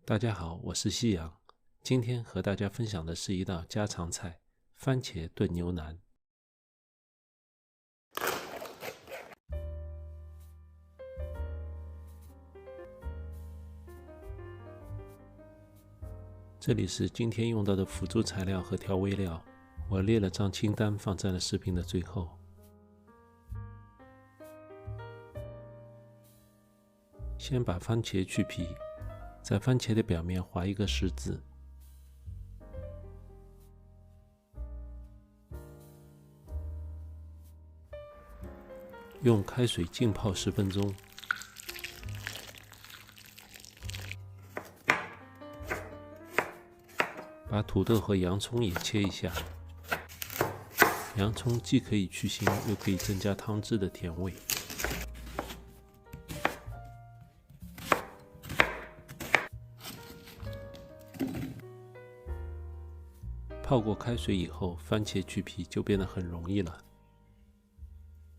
大家好，我是夕阳。今天和大家分享的是一道家常菜——番茄炖牛腩。这里是今天用到的辅助材料和调味料，我列了张清单放在了视频的最后。先把番茄去皮，在番茄的表面划一个十字，用开水浸泡10分钟。把土豆和洋葱也切一下，洋葱既可以去腥，又可以增加汤汁的甜味。泡过开水以后，番茄去皮就变得很容易了。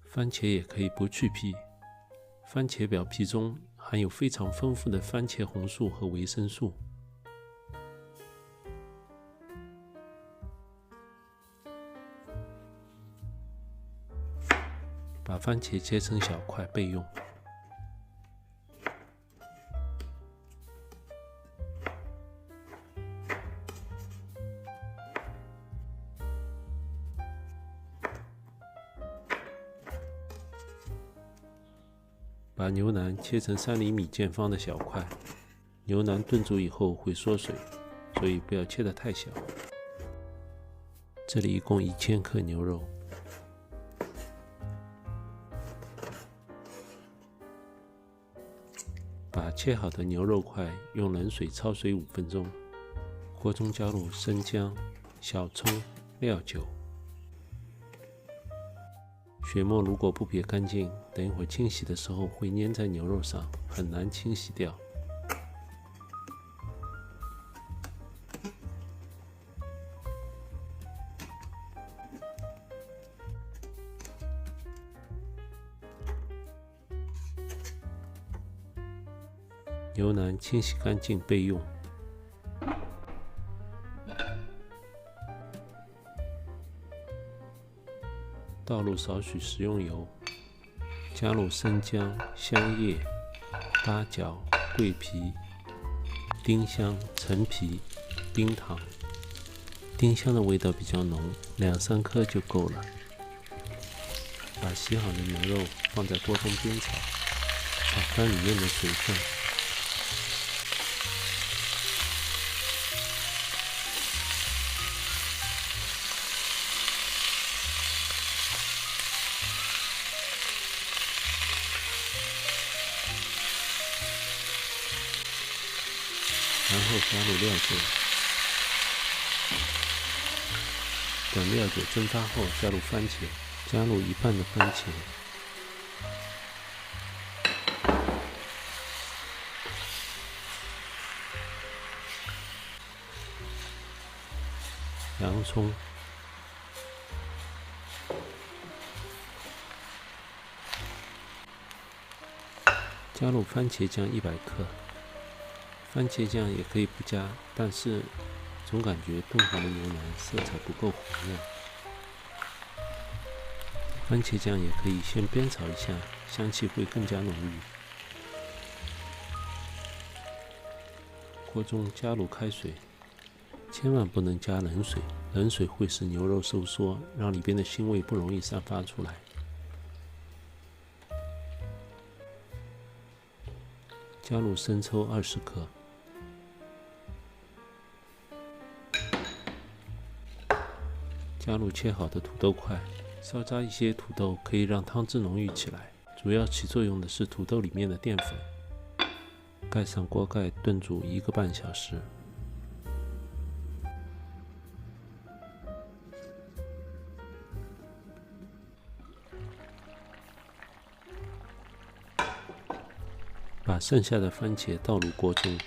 番茄也可以不去皮，番茄表皮中含有非常丰富的番茄红素和维生素。把番茄切成小块备用。把牛腩切成3厘米见方的小块。牛腩炖煮以后会缩水，所以不要切得太小。这里一共1000克牛肉。把切好的牛肉块用冷水焯水5分钟。锅中加入生姜、小葱、料酒。血末如果不撇干净，等一会儿清洗的时候会粘在牛肉上，很难清洗掉。牛腩清洗干净备用。倒入少许食用油，加入生姜、香叶、八角、桂皮、丁香、陈皮、冰糖。丁香的味道比较浓，2-3颗就够了。把洗好的牛肉放在锅中煸炒，炒干里面的水分。然后加入料酒，等料酒蒸发后，加入番茄，加入1半的番茄，洋葱，加入番茄酱100克。番茄酱也可以不加，但是总感觉炖好的牛腩色彩不够红亮。番茄酱也可以先煸炒一下，香气会更加浓郁。锅中加入开水，千万不能加冷水，冷水会使牛肉收缩，让里边的腥味不容易散发出来。加入生抽20克。加入切好的土豆块，稍炸一些土豆可以让汤汁浓郁起来，主要起作用的是土豆里面的淀粉。盖上锅盖炖煮1个半小时。把剩下的番茄倒入锅中。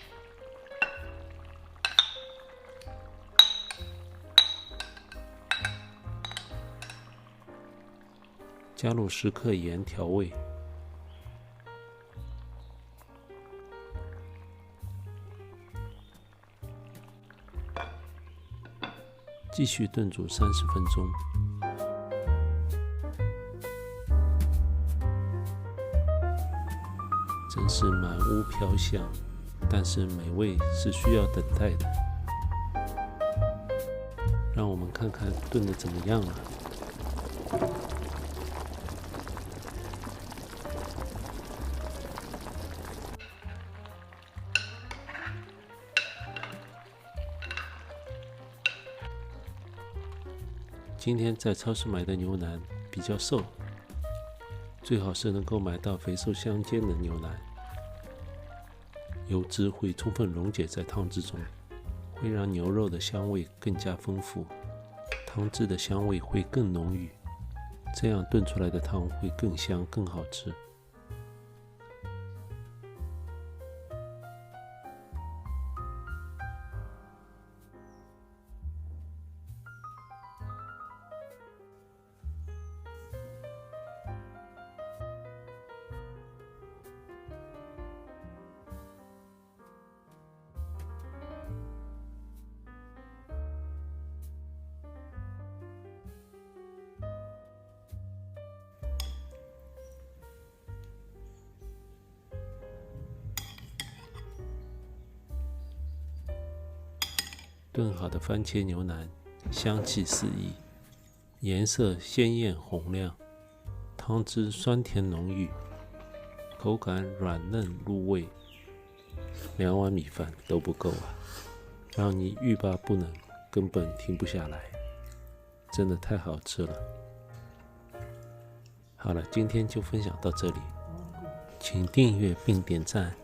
加入10克盐调味，继续炖煮30分钟。真是满屋飘香，但是美味是需要等待的。让我们看看炖得怎么样了。今天在超市买的牛腩比较瘦，最好是能够买到肥瘦相间的牛腩，油脂会充分溶解在汤汁中，会让牛肉的香味更加丰富，汤汁的香味会更浓郁，这样炖出来的汤会更香更好吃。炖好的番茄牛腩香气四溢，颜色鲜艳红亮，汤汁酸甜浓郁，口感软嫩入味，2碗米饭都不够啊，让你欲罢不能，根本停不下来，真的太好吃了。好了，今天就分享到这里，请订阅并点赞，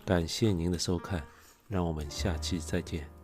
感谢您的收看，让我们下期再见。